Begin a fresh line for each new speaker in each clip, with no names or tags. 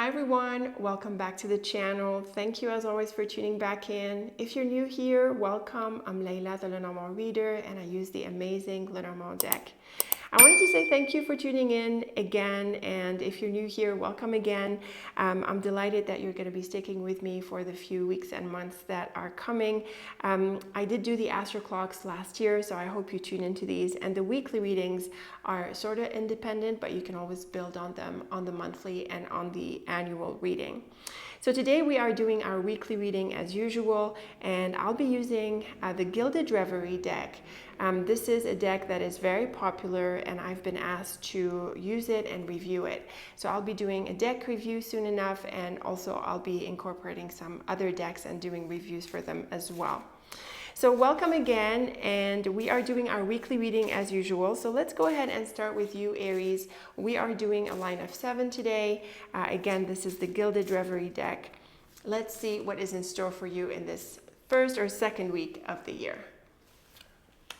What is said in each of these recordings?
Hi everyone, welcome back to the channel. Thank you as always for tuning back in. If you're new here, welcome. I'm Layla, the Lenormand reader, and I use the amazing Lenormand deck. I wanted to say thank you for tuning in again, and if you're new here, welcome again. I'm delighted that you're going to be sticking with me for the few weeks and months that are coming. I did do the astro clocks last year, so I hope you tune into these, and the weekly readings are sort of independent, but you can always build on them on the monthly and on the annual reading. So today we are doing our weekly reading as usual, and I'll be using the Gilded Reverie deck. This is a deck that is very popular, and I've been asked to use it and review it. So I'll be doing a deck review soon enough, and also I'll be incorporating some other decks and doing reviews for them as well. So welcome again, and we are doing our weekly reading as usual. So let's go ahead and start with you, Aries. We are doing a line of 7 today. Again, this is the Gilded Reverie deck. Let's see what is in store for you in this first or second week of the year.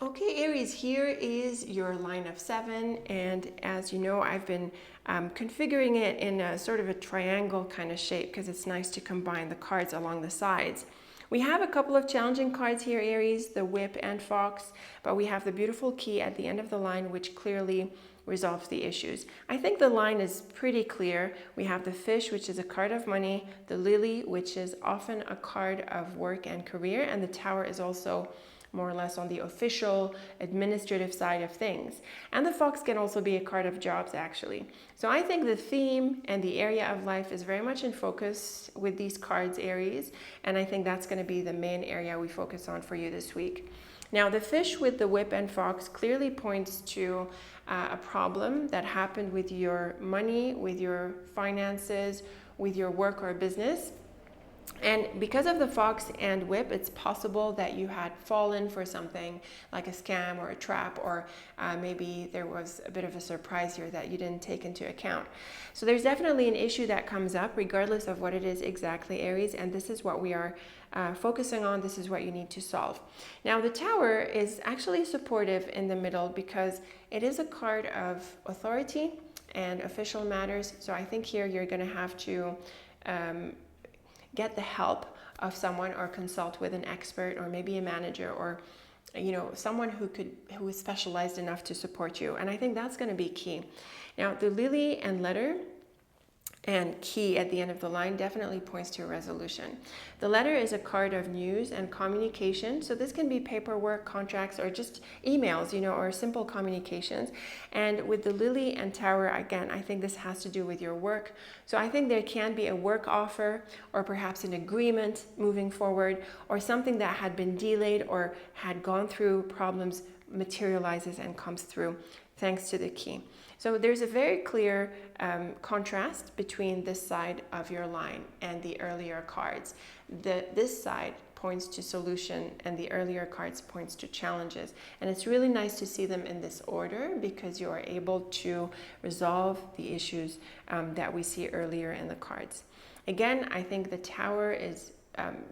Okay, Aries, here is your line of 7, and as you know, I've been configuring it in a sort of a triangle kind of shape because it's nice to combine the cards along the sides. We have a couple of challenging cards here, Aries, the Whip and Fox, but we have the beautiful Key at the end of the line, which clearly resolves the issues. I think the line is pretty clear. We have the Fish, which is a card of money, the Lily, which is often a card of work and career, and the Tower is also more or less on the official administrative side of things. And the Fox can also be a card of jobs, actually. So I think the theme and the area of life is very much in focus with these cards, Aries, and I think that's going to be the main area we focus on for you this week. Now, the Fish with the Whip and Fox clearly points to a problem that happened with your money, with your finances, with your work or business. And because of the Fox and Whip, it's possible that you had fallen for something like a scam or a trap, or maybe there was a bit of a surprise here that you didn't take into account. So there's definitely an issue that comes up regardless of what it is exactly, Aries, and this is what we are focusing on. This is what you need to solve. Now, the Tower is actually supportive in the middle because it is a card of authority and official matters. So I think here you're going to have to get the help of someone or consult with an expert or maybe a manager or someone who is specialized enough to support you, and I think that's going to be key. Now, the Lily and Letter and Key at the end of the line definitely points to a resolution. The Letter is a card of news and communication, so this can be paperwork, contracts, or just emails, or simple communications. And with the Lily and Tower, again, I think this has to do with your work. So I think there can be a work offer or perhaps an agreement moving forward, or something that had been delayed or had gone through problems materializes and comes through thanks to the Key. So there's a very clear contrast between this side of your line and the earlier cards. This side points to solution and the earlier cards points to challenges. And it's really nice to see them in this order because you are able to resolve the issues that we see earlier in the cards. Again, I think the Tower is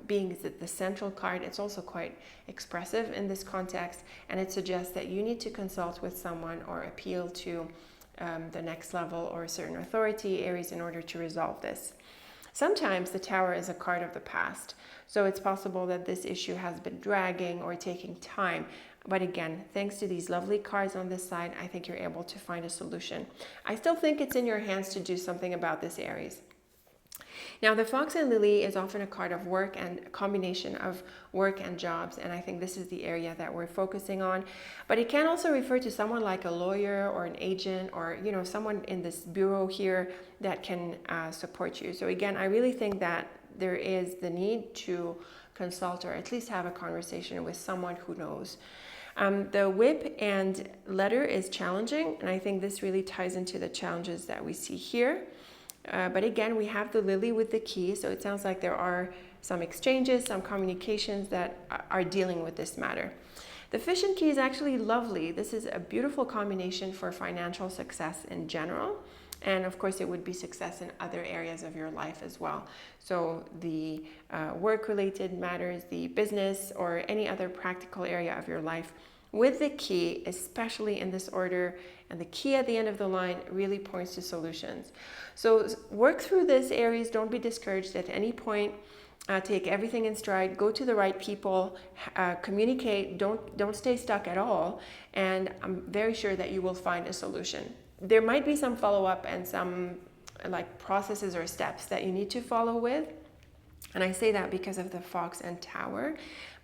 being the central card, it's also quite expressive in this context, and it suggests that you need to consult with someone or appeal to the next level or a certain authority, Aries, in order to resolve this. Sometimes the Tower is a card of the past, so it's possible that this issue has been dragging or taking time. But again, thanks to these lovely cards on this side, I think you're able to find a solution. I still think it's in your hands to do something about this, Aries. Now, the Fox and Lily is often a card of work and a combination of work and jobs, and I think this is the area that we're focusing on. But it can also refer to someone like a lawyer or an agent or, someone in this bureau here that can support you. So again, I really think that there is the need to consult or at least have a conversation with someone who knows. The Whip and Letter is challenging, and I think this really ties into the challenges that we see here. But again, we have the Lily with the Key, so it sounds like there are some exchanges, some communications that are dealing with this matter. The Fish and Key is actually lovely. This is a beautiful combination for financial success in general, and of course it would be success in other areas of your life as well. So the work-related matters, the business, or any other practical area of your life with the key, especially in this order, and the key at the end of the line really points to solutions. So work through this, Aries. Don't be discouraged at any point. Take everything in stride, go to the right people, communicate, don't stay stuck at all, and I'm very sure that you will find a solution. There might be some follow-up and some like processes or steps that you need to follow with, and I say that because of the Fox and Tower,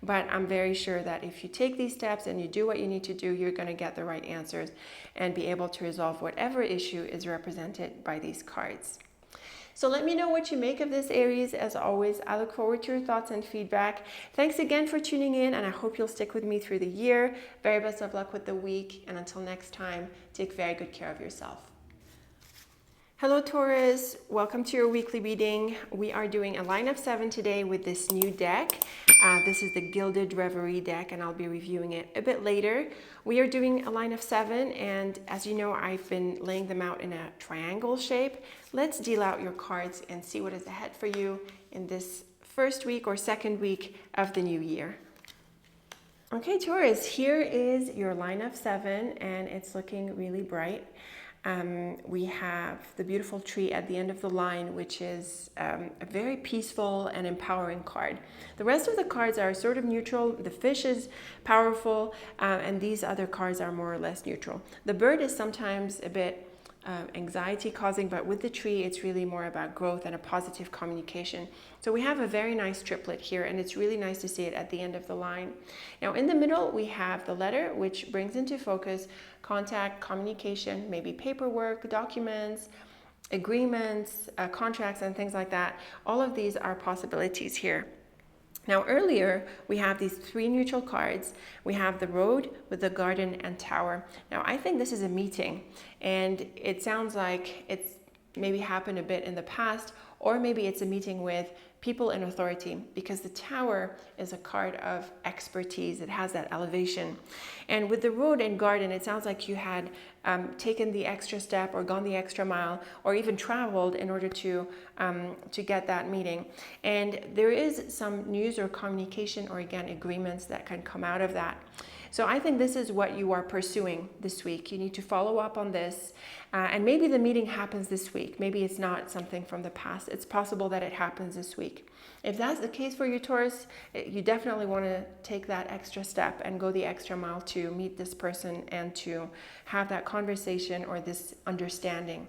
but I'm very sure that if you take these steps and you do what you need to do, you're going to get the right answers and be able to resolve whatever issue is represented by these cards. So let me know what you make of this, Aries. As always, I look forward to your thoughts and feedback. Thanks again for tuning in, and I hope you'll stick with me through the year. Very best of luck with the week, and until next time, take very good care of yourself. Hello, Taurus. Welcome to your weekly reading. We are doing a line of 7 today with this new deck. This is the Gilded Reverie deck, and I'll be reviewing it a bit later. We are doing a line of 7, and as you know, I've been laying them out in a triangle shape. Let's deal out your cards and see what is ahead for you in this first week or second week of the new year. Okay, Taurus, here is your line of 7, and it's looking really bright. We have the beautiful tree at the end of the line, which is a very peaceful and empowering card. The rest of the cards are sort of neutral. The fish is powerful, and these other cards are more or less neutral. The bird is sometimes a bit anxiety causing, but with the tree, it's really more about growth and a positive communication. So we have a very nice triplet here, and it's really nice to see it at the end of the line. Now in the middle, we have the letter, which brings into focus contact, communication, maybe paperwork, documents, agreements, contracts, and things like that. All of these are possibilities here. Now earlier, we have these 3 neutral cards. We have the road with the garden and tower. Now I think this is a meeting, and it sounds like it's maybe happened a bit in the past, or maybe it's a meeting with people in authority, because the tower is a card of expertise. It has that elevation. And with the road and garden, it sounds like you had taken the extra step or gone the extra mile or even traveled in order to get that meeting. And there is some news or communication or again agreements that can come out of that. So I think this is what you are pursuing this week. You need to follow up on this, and maybe the meeting happens this week. Maybe it's not something from the past. It's possible that it happens this week. If that's the case for you, Taurus, you definitely want to take that extra step and go the extra mile to meet this person and to have that conversation or this understanding.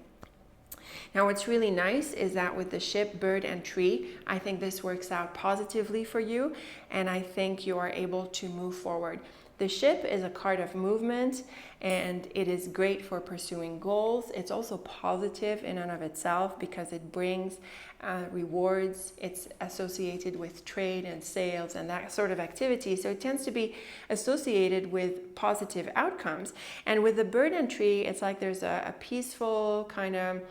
Now, what's really nice is that with the ship, bird, and tree, I think this works out positively for you, and I think you are able to move forward. The ship is a card of movement, and it is great for pursuing goals. It's also positive in and of itself because it brings rewards. It's associated with trade and sales and that sort of activity. So it tends to be associated with positive outcomes. And with the bird and tree, it's like there's a peaceful kind of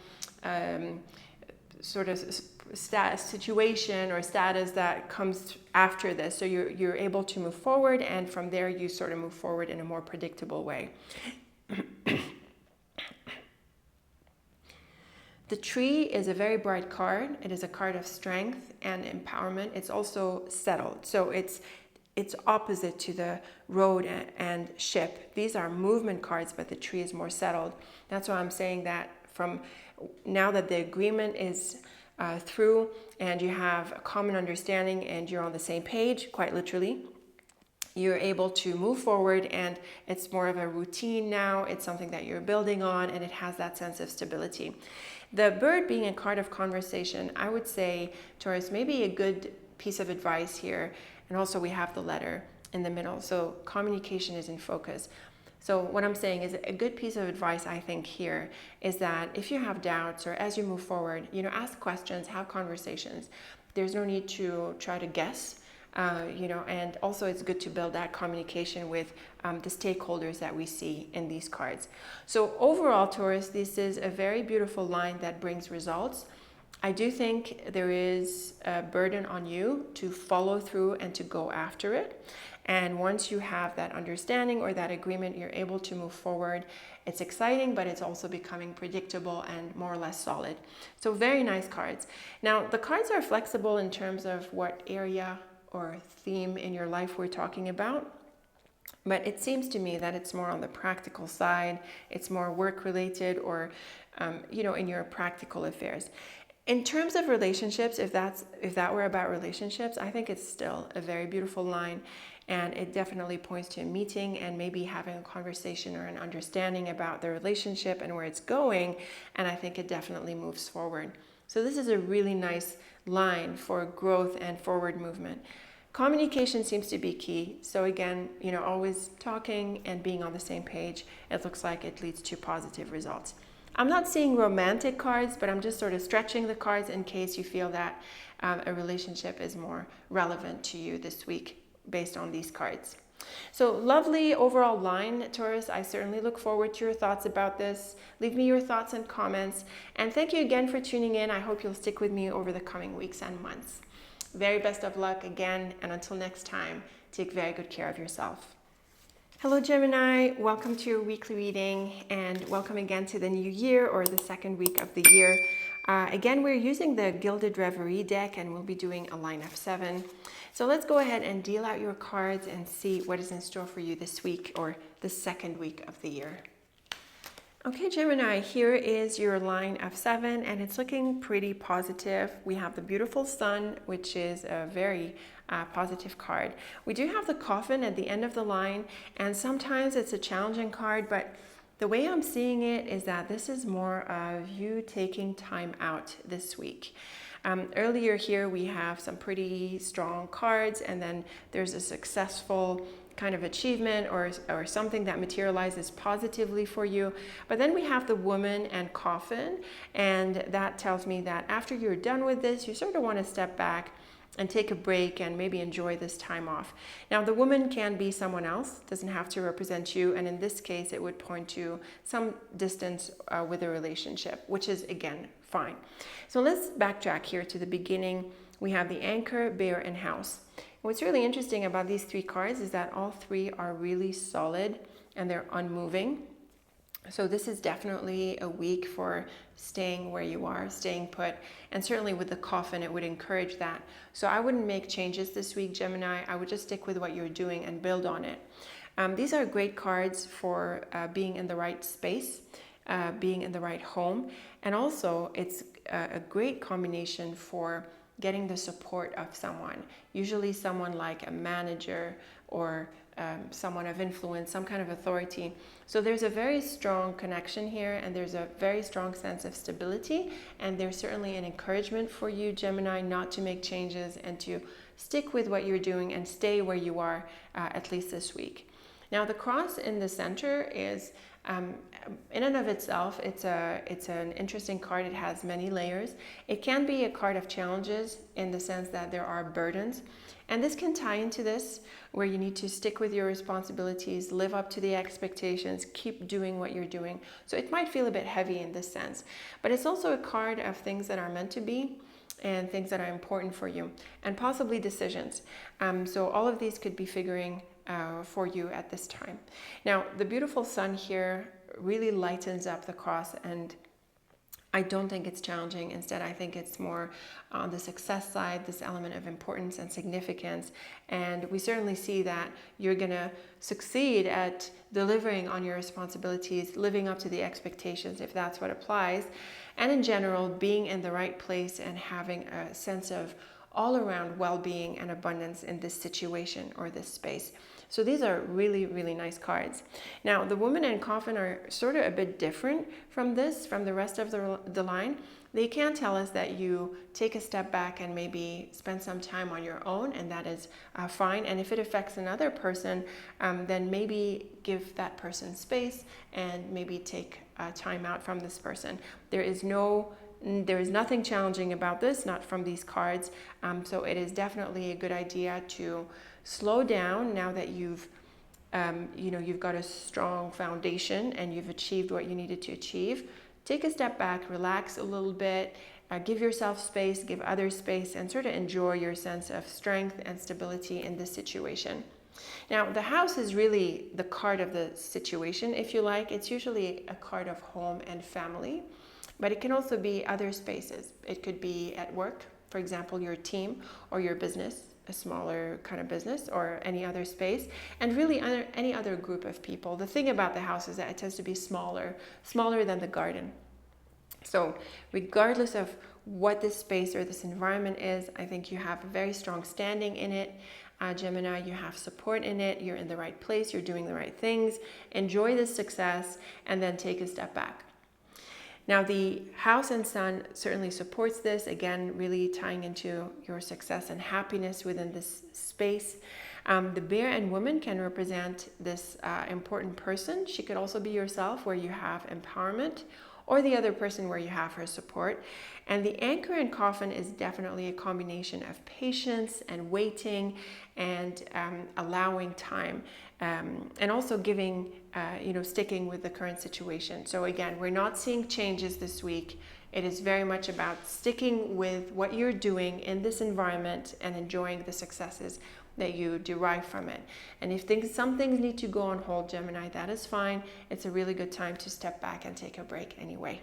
sort of situation or status that comes after this. So you're able to move forward, and from there you sort of move forward in a more predictable way. The tree is a very bright card. It is a card of strength and empowerment. It's also settled. So it's opposite to the road and ship. These are movement cards, but the tree is more settled. That's why I'm saying that from now that the agreement is through and you have a common understanding and you're on the same page, quite literally, you're able to move forward, and it's more of a routine now. It's something that you're building on, and it has that sense of stability. The bird being a card of conversation, I would say, Taurus, maybe a good piece of advice here. And also we have the letter in the middle. So communication is in focus. So what I'm saying is a good piece of advice, I think, here is that if you have doubts or as you move forward, ask questions, have conversations. There's no need to try to guess, and also it's good to build that communication with the stakeholders that we see in these cards. So overall, Taurus, this is a very beautiful line that brings results. I do think there is a burden on you to follow through and to go after it. And once you have that understanding or that agreement, you're able to move forward. It's exciting, but it's also becoming predictable and more or less solid. So very nice cards. Now, the cards are flexible in terms of what area or theme in your life we're talking about. But it seems to me that it's more on the practical side. It's more work related, or in your practical affairs. In terms of relationships, if that were about relationships, I think it's still a very beautiful line, and it definitely points to a meeting and maybe having a conversation or an understanding about the relationship and where it's going, and I think it definitely moves forward. So this is a really nice line for growth and forward movement. Communication seems to be key. So again, always talking and being on the same page. It looks like it leads to positive results. I'm not seeing romantic cards, but I'm just sort of stretching the cards in case you feel that a relationship is more relevant to you this week based on these cards. So lovely overall line, Taurus. I certainly look forward to your thoughts about this. Leave me your thoughts and comments. And thank you again for tuning in. I hope you'll stick with me over the coming weeks and months. Very best of luck again, and until next time, take very good care of yourself. Hello Gemini, welcome to your weekly reading, and welcome again to the new year, or the second week of the year. Again, we're using the Gilded Reverie deck, and we'll be doing a line of 7. So let's go ahead and deal out your cards and see what is in store for you this week, or the second week of the year. Okay, Gemini, here is your line of 7, and it's looking pretty positive. We have the beautiful sun, which is a very positive card. We do have the Coffin at the end of the line, and sometimes it's a challenging card, but the way I'm seeing it is that this is more of you taking time out this week. Earlier here, we have some pretty strong cards, and then there's a successful kind of achievement or something that materializes positively for you. But then we have the Woman and Coffin, and that tells me that after you're done with this, you sort of want to step back and take a break and maybe enjoy this time off. Now, the woman can be someone else, doesn't have to represent you, and in this case, it would point to some distance with a relationship, which is, again, fine. So let's backtrack here to the beginning. We have the Anchor, Bear, and House. What's really interesting about these 3 cards is that all 3 are really solid and they're unmoving. So this is definitely a week for staying where you are, staying put. And certainly with the Coffin, it would encourage that. So I wouldn't make changes this week, Gemini. I would just stick with what you're doing and build on it. These are great cards for being in the right space, being in the right home. And also it's a great combination for getting the support of someone, usually someone like a manager or someone of influence, some kind of authority. So there's a very strong connection here, and there's a very strong sense of stability, and there's certainly an encouragement for you, Gemini, not to make changes and to stick with what you're doing and stay where you are, at least this week. Now, the cross in the center is in and of itself, it's an interesting card. It has many layers. It can be a card of challenges in the sense that there are burdens, and this can tie into this, where you need to stick with your responsibilities, live up to the expectations, keep doing what you're doing. So it might feel a bit heavy in this sense, but it's also a card of things that are meant to be and things that are important for you, and possibly decisions. So all of these could be figuring for you at this time. Now, the beautiful sun here really lightens up the cross, and I don't think it's challenging. Instead, I think it's more on the success side, this element of importance and significance. And we certainly see that you're going to succeed at delivering on your responsibilities, living up to the expectations, if that's what applies. And in general, being in the right place and having a sense of all-around well-being and abundance in this situation or this space. So these are really, really nice cards. Now, the Woman and Coffin are sort of a bit different from the rest of the line. They can tell us that you take a step back and maybe spend some time on your own, and that is fine. And if it affects another person, then maybe give that person space and maybe take time out from this person. There is nothing challenging about this, not from these cards. So it is definitely a good idea to slow down now that you've got a strong foundation and you've achieved what you needed to achieve. Take a step back, relax a little bit, give yourself space, give others space, and sort of enjoy your sense of strength and stability in this situation. Now, the House is really the card of the situation, if you like. It's usually a card of home and family, but it can also be other spaces. It could be at work, for example, your team or your business. a smaller kind of business or any other space, and really any other group of people. The thing about the house is that it tends to be smaller than the garden. So regardless of what this space or this environment is, I think you have a very strong standing in it. Gemini, you have support in it, you're in the right place, you're doing the right things, enjoy this success, and then take a step back. Now the house and sun certainly supports this, again, really tying into your success and happiness within this space. The bear and woman can represent this important person. She could also be yourself, where you have empowerment, or the other person where you have her support. And the anchor and coffin is definitely a combination of patience and waiting and allowing time, and also giving, sticking with the current situation. So again, we're not seeing changes this week. It is very much about sticking with what you're doing in this environment and enjoying the successes that you derive from it. And if some things need to go on hold, Gemini, that is fine. It's a really good time to step back and take a break anyway.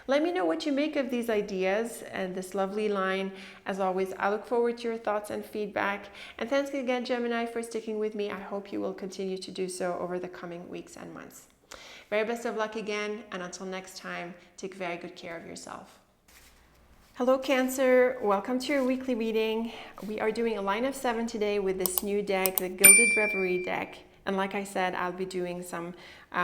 Let me know what you make of these ideas and this lovely line. As always, I look forward to your thoughts and feedback. And thanks again, Gemini, for sticking with me. I hope you will continue to do so over the coming weeks and months. Very best of luck again, and until next time, take very good care of yourself. Hello Cancer, welcome to your weekly reading. We are doing a line of 7 today with this new deck, the Gilded Reverie deck. And like I said, I'll be doing some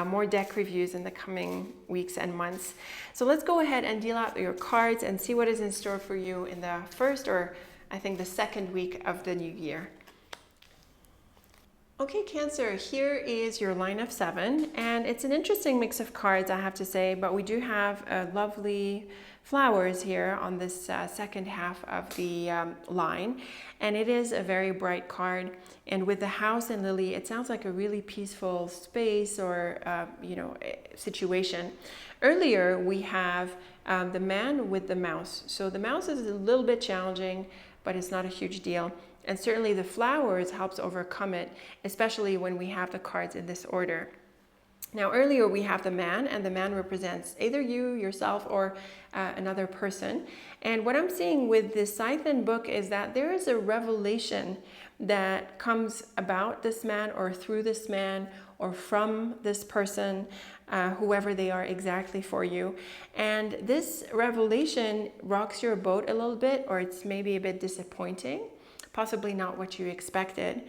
more deck reviews in the coming weeks and months. So let's go ahead and deal out your cards and see what is in store for you in the first, or I think the second week of the new year. Okay, Cancer, here is your line of 7, and it's an interesting mix of cards, I have to say, but we do have a lovely flowers here on this second half of the line, and it is a very bright card. And with the house and lily, it sounds like a really peaceful space or situation. Earlier we have the man with the mouse. So the mouse is a little bit challenging, but it's not a huge deal. And certainly the flowers helps overcome it, especially when we have the cards in this order. Now earlier we have the man, and the man represents either you, yourself, or another person. And what I'm seeing with this Scythian book is that there is a revelation that comes about this man, or through this man, or from this person, whoever they are exactly for you. And this revelation rocks your boat a little bit, or it's maybe a bit disappointing. Possibly not what you expected.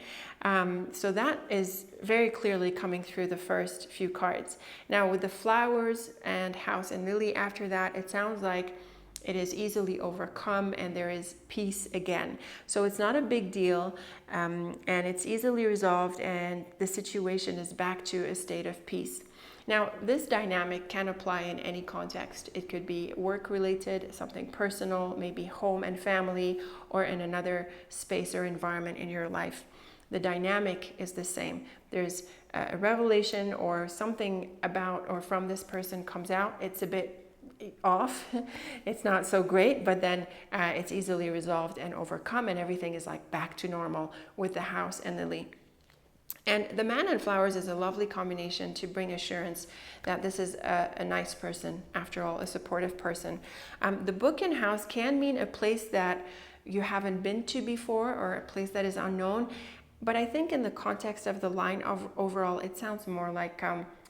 So that is very clearly coming through the first few cards. Now with the flowers and house and lily after that, it sounds like it is easily overcome and there is peace again. So it's not a big deal, and it's easily resolved, and the situation is back to a state of peace. Now, this dynamic can apply in any context. It could be work-related, something personal, maybe home and family, or in another space or environment in your life. The dynamic is the same. There's a revelation or something about or from this person comes out. It's a bit off. It's not so great, but then it's easily resolved and overcome, and everything is like back to normal with the house and lily. And the man and flowers is a lovely combination to bring assurance that this is a nice person, after all, a supportive person. The book and house can mean a place that you haven't been to before, or a place that is unknown. But I think in the context of the line overall, it sounds more like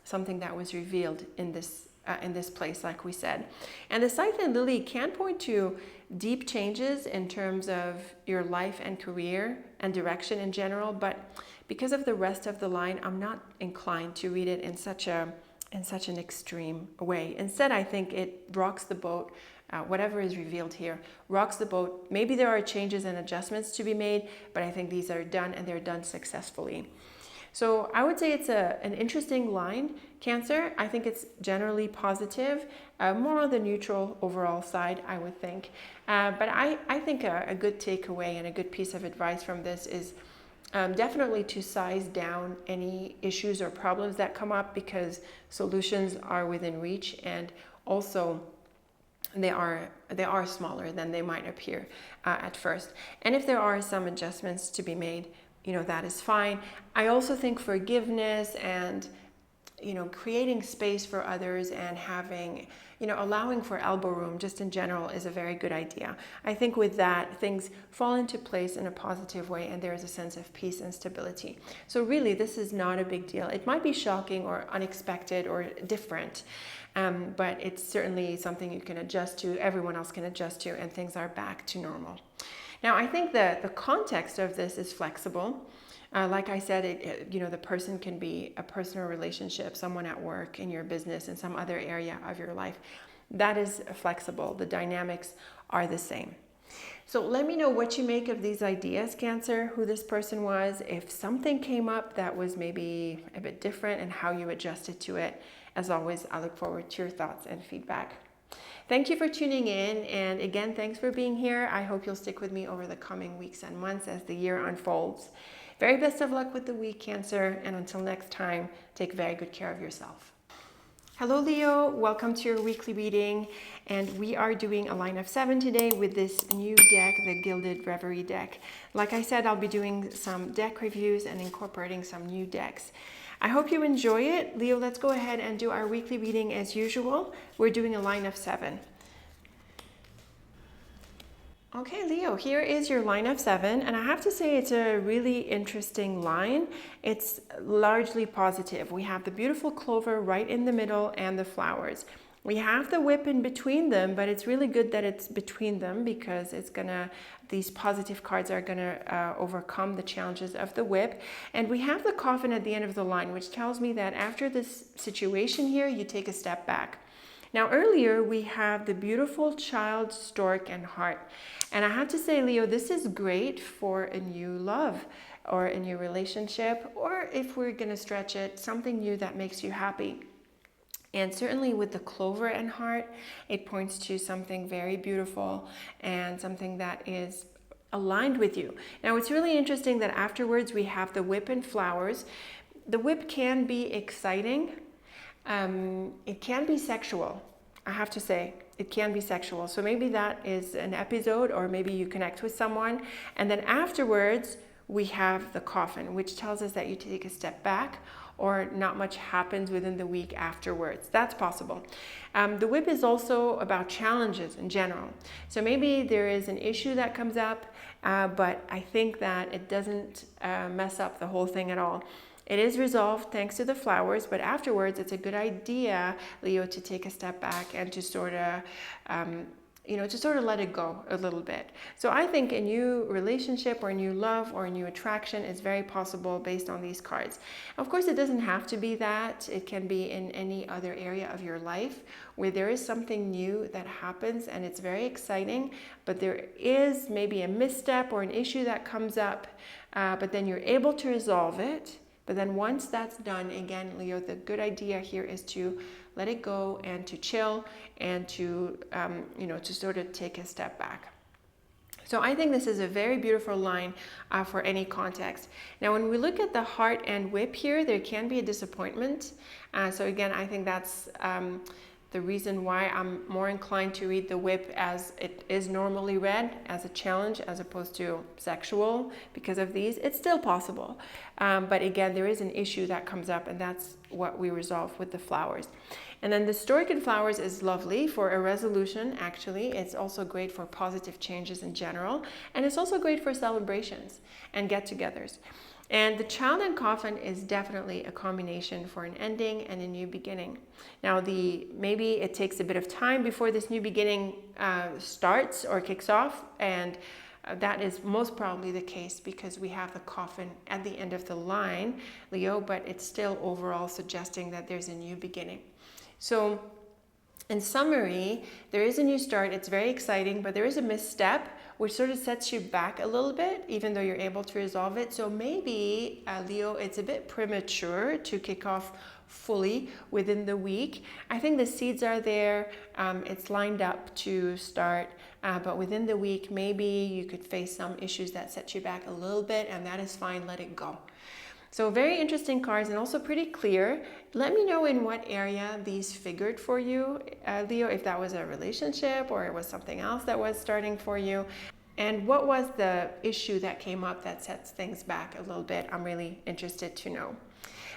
something that was revealed in this place, like we said. And the Scythian lily can point to deep changes in terms of your life and career and direction in general, but because of the rest of the line, I'm not inclined to read it in such an extreme way. Instead, I think it rocks the boat. Whatever is revealed here rocks the boat. Maybe there are changes and adjustments to be made, but I think these are done, and they're done successfully. So I would say it's an interesting line, Cancer. I think it's generally positive, more on the neutral overall side, I would think. But I think a good takeaway and a good piece of advice from this is definitely to size down any issues or problems that come up, because solutions are within reach, and also they are smaller than they might appear at first. And if there are some adjustments to be made, that is fine. I also think forgiveness and creating space for others and having, allowing for elbow room just in general is a very good idea. I think with that, things fall into place in a positive way and there is a sense of peace and stability. So really, this is not a big deal. It might be shocking or unexpected or different, but it's certainly something you can adjust to, everyone else can adjust to, and things are back to normal. Now, I think that the context of this is flexible. Like I said, the person can be a personal relationship, someone at work, in your business, in some other area of your life. That is flexible. The dynamics are the same. So let me know what you make of these ideas, Cancer, who this person was, if something came up that was maybe a bit different and how you adjusted to it. As always, I look forward to your thoughts and feedback. Thank you for tuning in. And again, thanks for being here. I hope you'll stick with me over the coming weeks and months as the year unfolds. Very best of luck with the week, Cancer. And until next time, take very good care of yourself. Hello, Leo. Welcome to your weekly reading. And we are doing a line of 7 today with this new deck, the Gilded Reverie deck. Like I said, I'll be doing some deck reviews and incorporating some new decks. I hope you enjoy it. Leo, let's go ahead and do our weekly reading as usual. We're doing a line of 7. Okay, Leo, here is your line of 7, and I have to say it's a really interesting line. It's largely positive. We have the beautiful clover right in the middle and the flowers. We have the whip in between them, but it's really good that it's between them because these positive cards are gonna overcome the challenges of the whip. And we have the coffin at the end of the line, which tells me that after this situation here, you take a step back. Now earlier we have the beautiful child, stork, and heart. And I have to say, Leo, this is great for a new love or a new relationship, or if we're gonna stretch it, something new that makes you happy. And certainly with the clover and heart, it points to something very beautiful and something that is aligned with you. Now it's really interesting that afterwards we have the whip and flowers. The whip can be exciting. It can be sexual, I have to say. It can be sexual. So maybe that is an episode, or maybe you connect with someone. And then afterwards, we have the coffin, which tells us that you take a step back or not much happens within the week afterwards. That's possible. The whip is also about challenges in general. So maybe there is an issue that comes up, but I think that it doesn't mess up the whole thing at all. It is resolved thanks to the flowers, but afterwards it's a good idea, Leo, to take a step back and to sort of let it go a little bit. So I think a new relationship or a new love or a new attraction is very possible based on these cards. Of course, it doesn't have to be that. It can be in any other area of your life where there is something new that happens and it's very exciting, but there is maybe a misstep or an issue that comes up, but then you're able to resolve it. But then once that's done, again, Leo, the good idea here is to let it go and to chill and to sort of take a step back. So I think this is a very beautiful line for any context. Now, when we look at the heart and whip here, there can be a disappointment. So again, I think that's the reason why I'm more inclined to read the whip as it is normally read, as a challenge, as opposed to sexual. Because of these, it's still possible. But again, there is an issue that comes up, and that's what we resolve with the flowers. And then the stork and flowers is lovely for a resolution, actually. It's also great for positive changes in general. And it's also great for celebrations and get-togethers. And the child and coffin is definitely a combination for an ending and a new beginning. Now, maybe it takes a bit of time before this new beginning starts or kicks off, and that is most probably the case because we have the coffin at the end of the line, Leo, but it's still overall suggesting that there's a new beginning. So in summary, there is a new start. It's very exciting, but there is a misstep which sort of sets you back a little bit, even though you're able to resolve it. So maybe, Leo, it's a bit premature to kick off fully within the week. I think the seeds are there. It's lined up to start, but within the week, maybe you could face some issues that set you back a little bit, and that is fine. Let it go. So very interesting cards and also pretty clear. Let me know in what area these figured for you, Leo, if that was a relationship or it was something else that was starting for you. And what was the issue that came up that sets things back a little bit? I'm really interested to know.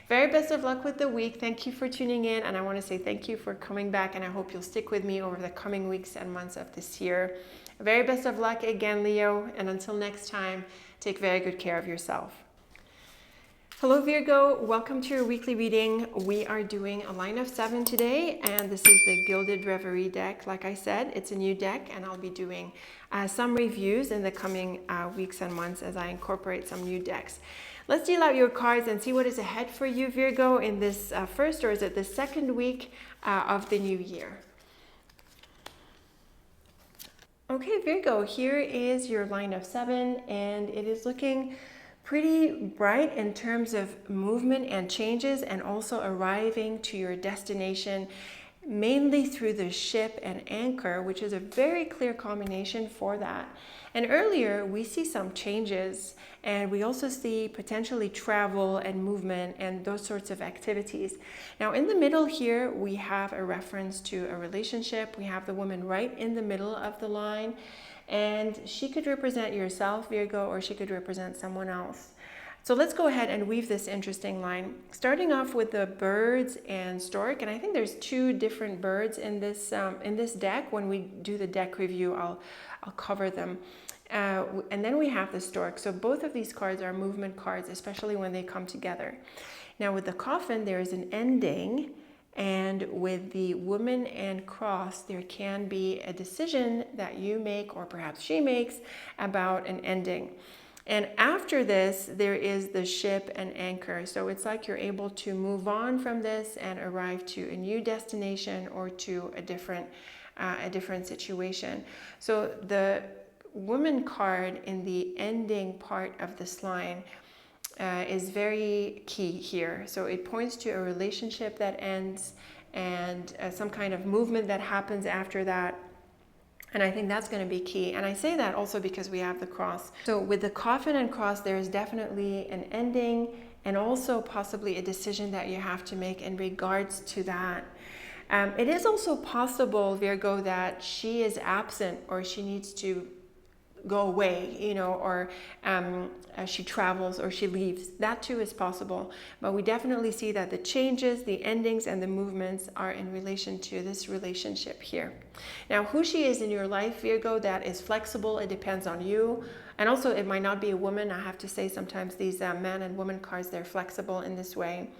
Very best of luck with the week. Thank you for tuning in, and I want to say thank you for coming back, and I hope you'll stick with me over the coming weeks and months of this year. Very best of luck again, Leo, and until next time, take very good care of yourself. Hello Virgo, welcome to your weekly reading. We are doing a line of 7 today, and this is the Gilded Reverie deck. Like I said, it's a new deck, and I'll be doing some reviews in the coming weeks and months as I incorporate some new decks. Let's deal out your cards and see what is ahead for you, Virgo, in this first, or is it the second week of the new year? Okay, Virgo, here is your line of 7, and it is looking pretty bright in terms of movement and changes, and also arriving to your destination mainly through the ship and anchor, which is a very clear combination for that. And earlier we see some changes, and we also see potentially travel and movement and those sorts of activities. Now in the middle here we have a reference to a relationship. We have the woman right in the middle of the line, and she could represent yourself, Virgo, or she could represent someone else. So let's go ahead and weave this interesting line. Starting off with the birds and stork, and I think there's 2 different birds in this deck. When we do the deck review, I'll cover them. And then we have the stork. So both of these cards are movement cards, especially when they come together. Now with the coffin, there is an ending. And with the woman and cross, there can be a decision that you make, or perhaps she makes, about an ending. And after this, there is the ship and anchor. So it's like you're able to move on from this and arrive to a new destination or to a different situation. So the woman card in the ending part of this line is very key here. So it points to a relationship that ends, and some kind of movement that happens after that. And I think that's going to be key. And I say that also because we have the cross. So with the coffin and cross, there is definitely an ending, and also possibly a decision that you have to make in regards to that. It is also possible, Virgo, that she is absent, or she needs to go away, or she travels or she leaves. That too is possible. But we definitely see that the changes, the endings, and the movements are in relation to this relationship here. Now, who she is in your life, Virgo, that is flexible. It depends on you. And also, it might not be a woman. I have to say, sometimes these man and woman cards, they're flexible in this way.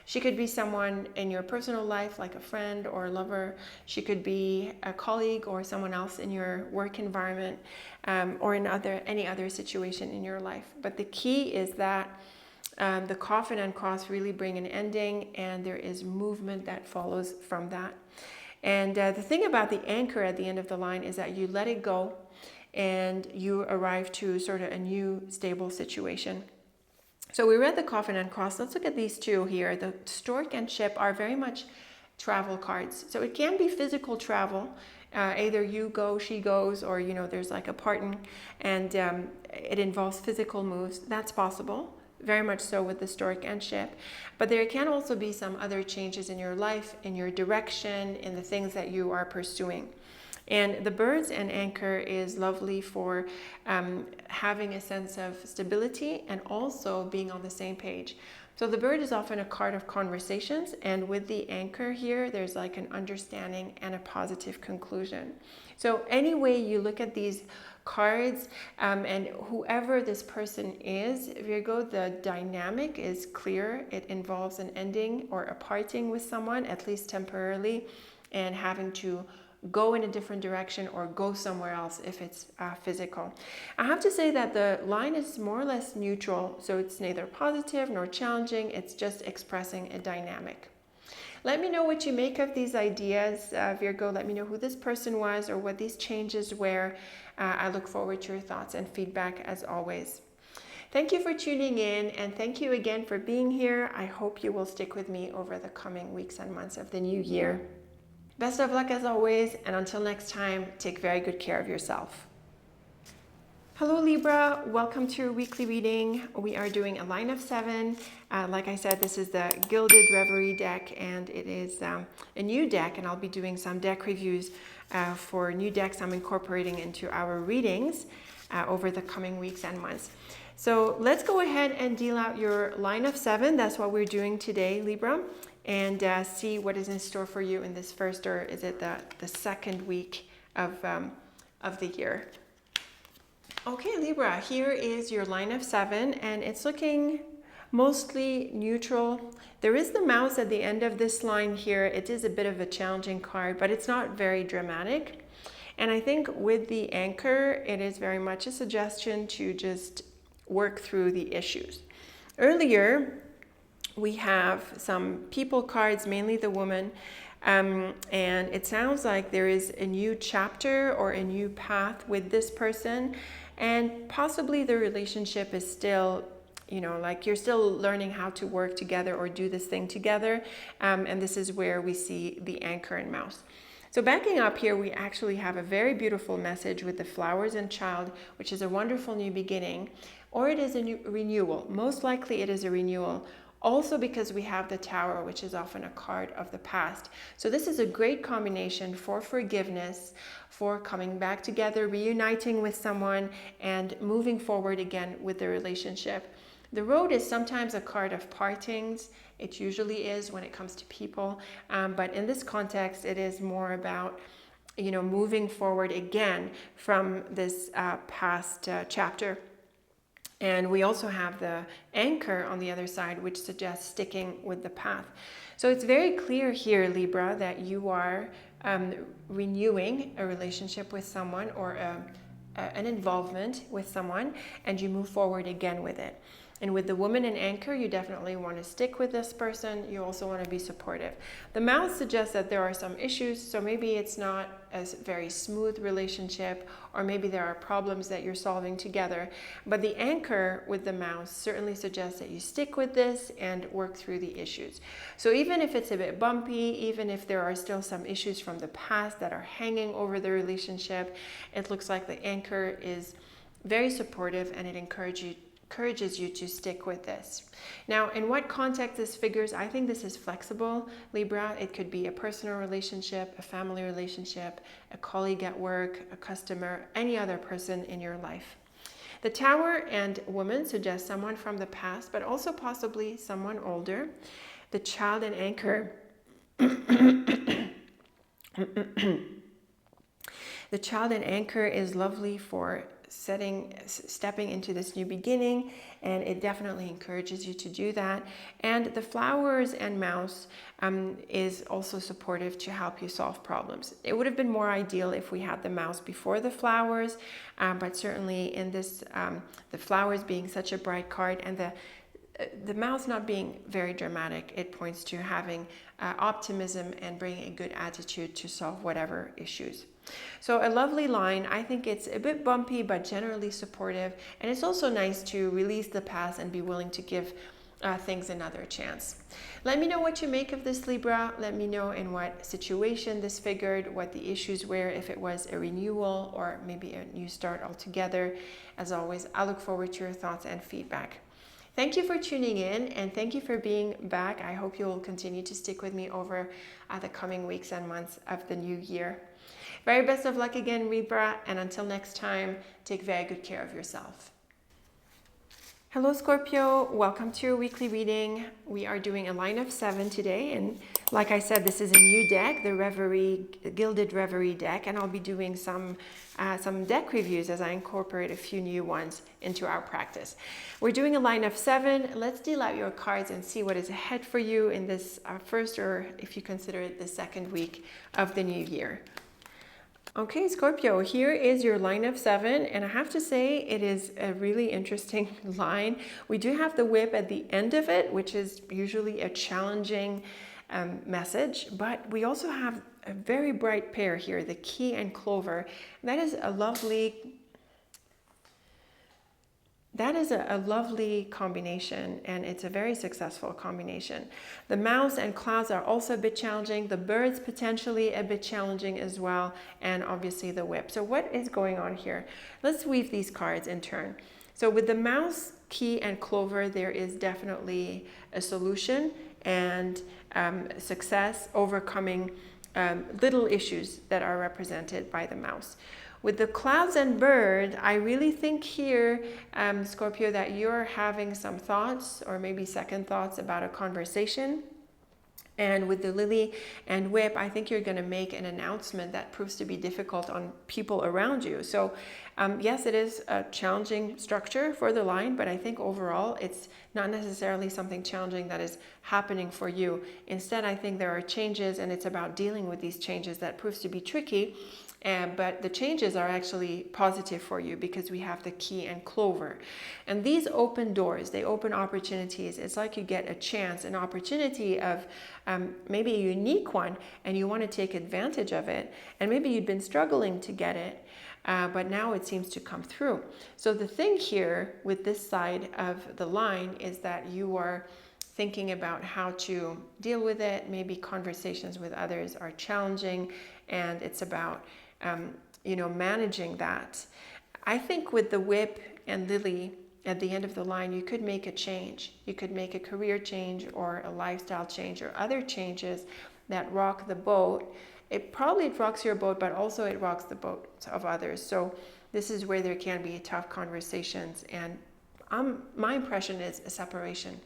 She could be someone in your personal life, like a friend or a lover. She could be a colleague or someone else in your work environment, or in any other situation in your life. But the key is that the coffin and cross really bring an ending, and there is movement that follows from that. And the thing about the anchor at the end of the line is that you let it go, and you arrive to sort of a new stable situation. So we read the coffin and cross. Let's look at these 2 here. The stork and ship are very much travel cards. So it can be physical travel. Either you go, she goes, or there's like a partner, and it involves physical moves. That's possible. Very much so with the stork and ship. But there can also be some other changes in your life, in your direction, in the things that you are pursuing. And the birds and anchor is lovely for having a sense of stability and also being on the same page. So the bird is often a card of conversations, and with the anchor here, there's like an understanding and a positive conclusion. So any way you look at these cards, and whoever this person is, Virgo, the dynamic is clear. It involves an ending or a parting with someone, at least temporarily, and having to go in a different direction or go somewhere else if it's physical. I have to say that the line is more or less neutral, so it's neither positive nor challenging. It's just expressing a dynamic. Let me know what you make of these ideas, Virgo. Let me know who this person was or what these changes were. I look forward to your thoughts and feedback as always. Thank you for tuning in, and thank you again for being here. I hope you will stick with me over the coming weeks and months of the new year. Best of luck as always, and until next time, take very good care of yourself. Hello Libra, welcome to your weekly reading. We are doing a line of 7. Like I said, this is the Gilded Reverie deck, and it is a new deck, and I'll be doing some deck reviews for new decks I'm incorporating into our readings. over the coming weeks and months. So let's go ahead and deal out your line of 7. That's what we're doing today, Libra, and see what is in store for you in this first, or is it the second week of the year. Okay, Libra, here is your line of 7, and it's looking mostly neutral. There is the mouse at the end of this line here. It is a bit of a challenging card, but it's not very dramatic. And I think with the anchor, it is very much a suggestion to just work through the issues. Earlier, we have some people cards, mainly the woman, and it sounds like there is a new chapter or a new path with this person, and possibly the relationship is still, you know, like you're still learning how to work together or do this thing together, and this is where we see the anchor and mouse. So backing up here, we actually have a very beautiful message with the flowers and child, which is a wonderful new beginning, or it is a new renewal. Most likely it is a renewal. Also because we have the Tower, which is often a card of the past. So this is a great combination for forgiveness, for coming back together, reuniting with someone, and moving forward again with the relationship. The road is sometimes a card of partings. It usually is when it comes to people. But in this context, it is more about, you know, moving forward again from this past chapter. And we also have the anchor on the other side, which suggests sticking with the path. So it's very clear here, Libra, that you are renewing a relationship with someone, or an involvement with someone, and you move forward again with it. And with the woman and anchor, you definitely want to stick with this person. You also want to be supportive. The mouse suggests that there are some issues, so maybe it's not a very smooth relationship, or maybe there are problems that you're solving together. But the anchor with the mouse certainly suggests that you stick with this and work through the issues. So even if it's a bit bumpy, even if there are still some issues from the past that are hanging over the relationship, it looks like the anchor is very supportive, and it encourages you to stick with this. Now, in what context this figures, I think this is flexible, Libra. It could be a personal relationship, a family relationship, a colleague at work, a customer, any other person in your life. The Tower and woman suggest someone from the past, but also possibly someone older. The child and anchor the child and anchor is lovely for stepping into this new beginning, and it definitely encourages you to do that. And the flowers and mouse is also supportive to help you solve problems. It would have been more ideal if we had the mouse before the flowers, but certainly in this, the flowers being such a bright card, and the mouse not being very dramatic, it points to having optimism and bringing a good attitude to solve whatever issues. So a lovely line. I think it's a bit bumpy, but generally supportive. And it's also nice to release the past and be willing to give things another chance. Let me know what you make of this, Libra. Let me know in what situation this figured, what the issues were, if it was a renewal or maybe a new start altogether. As always, I look forward to your thoughts and feedback. Thank you for tuning in, and thank you for being back. I hope you will continue to stick with me over the coming weeks and months of the new year. Very best of luck again, Libra, and until next time, take very good care of yourself. Hello, Scorpio. Welcome to your weekly reading. We are doing a line of 7 today, and like I said, this is a new deck, the Gilded Reverie deck, and I'll be doing some deck reviews as I incorporate a few new ones into our practice. We're doing a line of 7. Let's deal out your cards and see what is ahead for you in this first, or if you consider it the second week of the new year. Okay, Scorpio, here is your line of 7, and I have to say it is a really interesting line. We do have the whip at the end of it, which is usually a challenging message, but we also have a very bright pair here, the key and clover. That is a lovely combination, and it's a very successful combination. The mouse and clouds are also a bit challenging. The birds potentially a bit challenging as well, and obviously the whip. So what is going on here? Let's weave these cards in turn. So with the mouse, key, and clover, there is definitely a solution and success overcoming little issues that are represented by the mouse. With the clouds and bird, I really think here, Scorpio, that you're having some thoughts or maybe second thoughts about a conversation. And with the lily and whip, I think you're going to make an announcement that proves to be difficult on people around you. So yes, it is a challenging structure for the line, but I think overall it's not necessarily something challenging that is happening for you. Instead, I think there are changes, and it's about dealing with these changes that proves to be tricky. But the changes are actually positive for you because we have the key and clover. And these open doors, they open opportunities. It's like you get a chance, an opportunity of maybe a unique one, and you want to take advantage of it. And maybe you'd been struggling to get it, but now it seems to come through. So the thing here with this side of the line is that you are thinking about how to deal with it. Maybe conversations with others are challenging, and it's about managing that. I think with the whip and lily at the end of the line, you could make a change. You could make a career change or a lifestyle change or other changes that rock the boat. It rocks your boat, but also it rocks the boat of others. So this is where there can be tough conversations. And my impression is a separation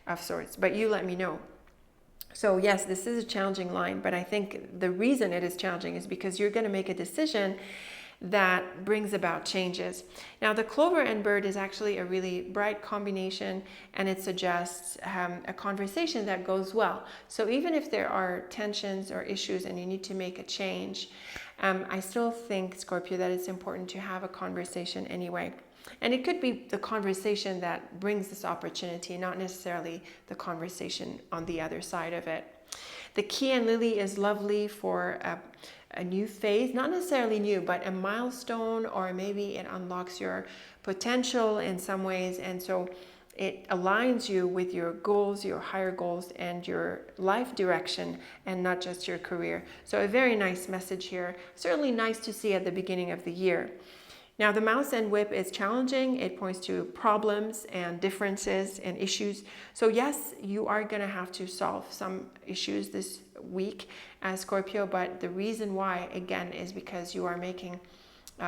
of sorts, but you let me know. So yes, this is a challenging line, but I think the reason it is challenging is because you're going to make a decision that brings about changes. Now, the clover and bird is actually a really bright combination, and it suggests a conversation that goes well. So even if there are tensions or issues and you need to make a change, I still think, Scorpio, that it's important to have a conversation anyway. And it could be the conversation that brings this opportunity, not necessarily the conversation on the other side of it. The key and lily is lovely for a new phase, not necessarily new, but a milestone, or maybe it unlocks your potential in some ways. And so it aligns you with your goals, your higher goals, and your life direction, and not just your career. So a very nice message here. Certainly nice to see at the beginning of the year. Now, the mouse and whip is challenging. It points to problems and differences and issues. So yes, you are going to have to solve some issues this week, Scorpio, but the reason why, again, is because you are making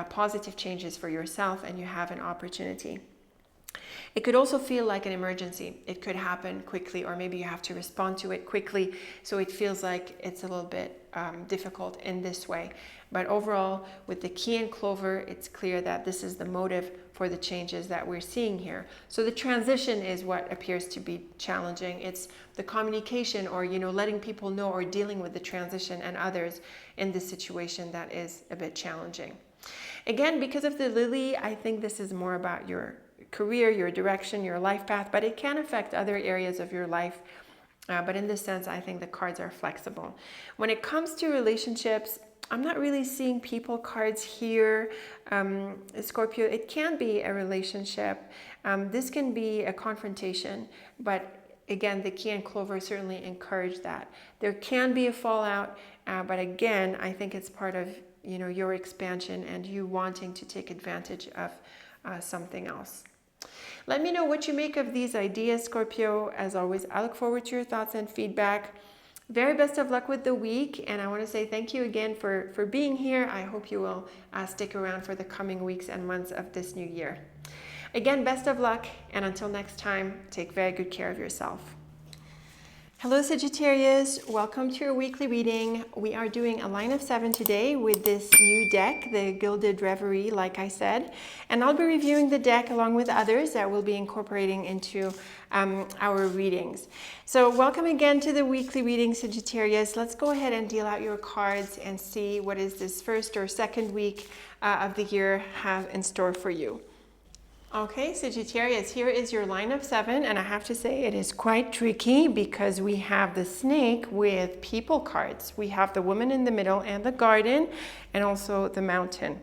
positive changes for yourself and you have an opportunity. It could also feel like an emergency. It could happen quickly, or maybe you have to respond to it quickly. So it feels like it's a little bit difficult in this way. But overall, with the key and clover, it's clear that this is the motive for the changes that we're seeing here. So the transition is what appears to be challenging. It's the communication, or letting people know, or dealing with the transition and others in this situation that is a bit challenging. Again, because of the lily, I think this is more about your career, your direction, your life path, but it can affect other areas of your life. But in this sense, I think the cards are flexible. When it comes to relationships, I'm not really seeing people cards here, Scorpio. It can be a relationship. This can be a confrontation, but again, the key and clover certainly encourage that. There can be a fallout, but again, I think it's part of your expansion and you wanting to take advantage of something else. Let me know what you make of these ideas, Scorpio. As always, I look forward to your thoughts and feedback. Very best of luck with the week, and I want to say thank you again for being here. I hope you will stick around for the coming weeks and months of this new year. Again, best of luck, and until next time, take very good care of yourself. Hello Sagittarius, welcome to your weekly reading. We are doing a line of 7 today with this new deck, the Gilded Reverie, like I said. And I'll be reviewing the deck along with others that we'll be incorporating into our readings. So welcome again to the weekly reading, Sagittarius. Let's go ahead and deal out your cards and see what is this first or second week of the year have in store for you. Okay, Sagittarius, here is your line of 7, and I have to say it is quite tricky because we have the snake with people cards. We have the woman in the middle and the garden, and also the mountain.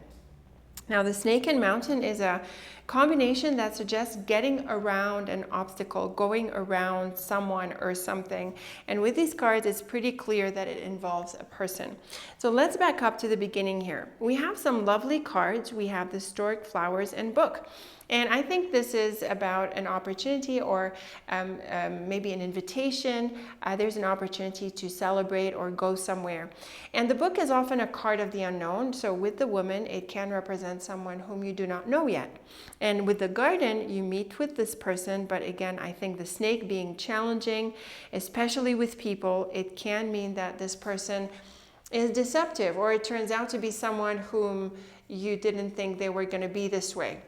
Now, the snake and mountain is a combination that suggests getting around an obstacle, going around someone or something. And with these cards, it's pretty clear that it involves a person. So let's back up to the beginning here. We have some lovely cards. We have the Stork, Flowers, and Book. And I think this is about an opportunity or maybe an invitation. There's an opportunity to celebrate or go somewhere. And the Book is often a card of the unknown. So with the woman, it can represent someone whom you do not know yet. And with the Garden, you meet with this person. But again, I think the Snake being challenging, especially with people, it can mean that this person is deceptive, or it turns out to be someone whom you didn't think they were going to be this way.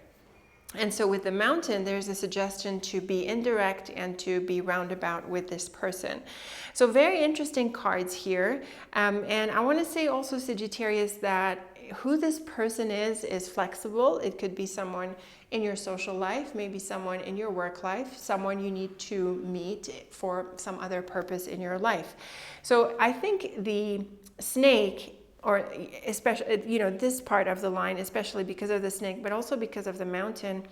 And so with the Mountain, there's a suggestion to be indirect and to be roundabout with this person. So very interesting cards here. And I want to say also, Sagittarius, that who this person is flexible. It could be someone in your social life, maybe someone in your work life, someone you need to meet for some other purpose in your life. So I think the Snake, or especially, you know, this part of the line, especially because of the Snake, but also because of the Mountain,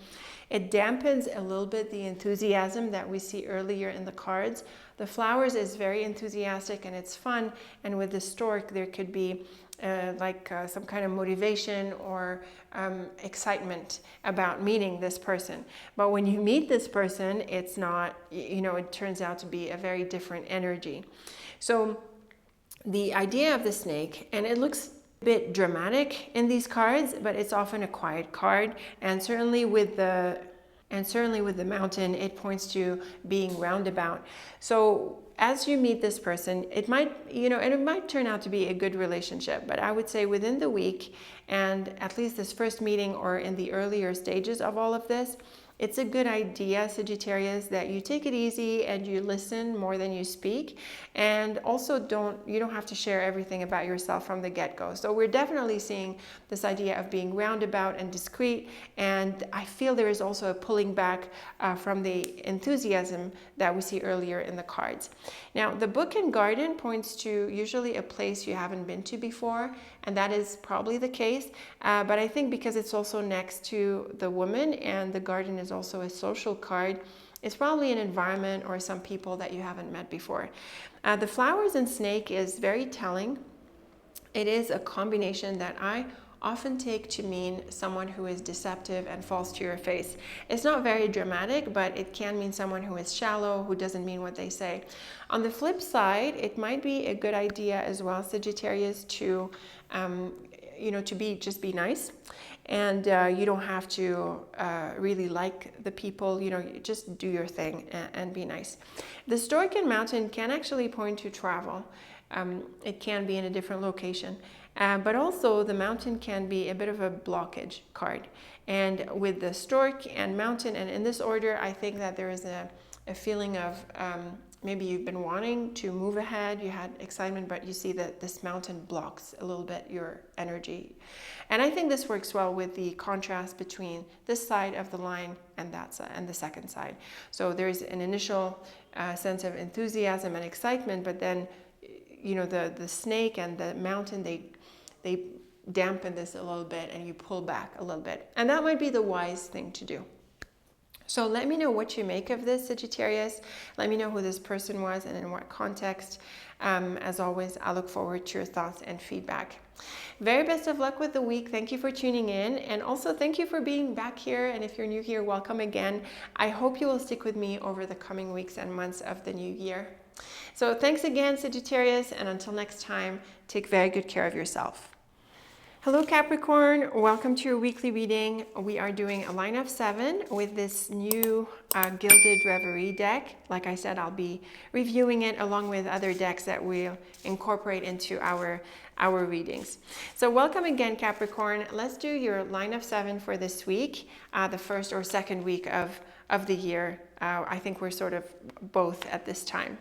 it dampens a little bit the enthusiasm that we see earlier in the cards. The Flowers is very enthusiastic and it's fun. And with the Stork, there could be some kind of motivation or excitement about meeting this person. But when you meet this person, it's not, you know, it turns out to be a very different energy. So the idea of the Snake, and it looks a bit dramatic in these cards, but it's often a quiet card, and certainly with the Mountain, it points to being roundabout. So as you meet this person, it might, you know, and it might turn out to be a good relationship, but I would say within the week, and at least this first meeting or in the earlier stages of all of this, it's a good idea, Sagittarius, that you take it easy and you listen more than you speak. And also you don't have to share everything about yourself from the get-go. So we're definitely seeing this idea of being roundabout and discreet. And I feel there is also a pulling back from the enthusiasm that we see earlier in the cards. Now, the Book and Garden points to usually a place you haven't been to before. And that is probably the case. But I think because it's also next to the Woman and the Garden is also a social card, it's probably an environment or some people that you haven't met before. The Flowers and Snake is very telling. It is a combination that I often take to mean someone who is deceptive and false to your face. It's not very dramatic, but it can mean someone who is shallow, who doesn't mean what they say. On the flip side, it might be a good idea as well, Sagittarius, to just be nice. And you don't have to really like the people, you know, you just do your thing and be nice. The Stork and Mountain can actually point to travel. It can be in a different location. But also the Mountain can be a bit of a blockage card. And with the Stork and Mountain, and in this order, I think that there is a feeling of maybe you've been wanting to move ahead, you had excitement, but you see that this Mountain blocks a little bit your energy. And I think this works well with the contrast between this side of the line and that side, and the second side. So there's an initial sense of enthusiasm and excitement, but then, you know, the Snake and the Mountain, they dampen this a little bit and you pull back a little bit. And that might be the wise thing to do. So let me know what you make of this, Sagittarius. Let me know who this person was and in what context. As always, I look forward to your thoughts and feedback. Very best of luck with the week. Thank you for tuning in. And also thank you for being back here. And if you're new here, welcome again. I hope you will stick with me over the coming weeks and months of the new year. So thanks again, Sagittarius. And until next time, take very good care of yourself. Hello Capricorn, welcome to your weekly reading. We are doing a line of 7 with this new Gilded Reverie deck. Like I said, I'll be reviewing it along with other decks that we'll incorporate into our readings. So welcome again, Capricorn. Let's do your line of 7 for this week, the first or second week of the year. I think we're sort of both at this time.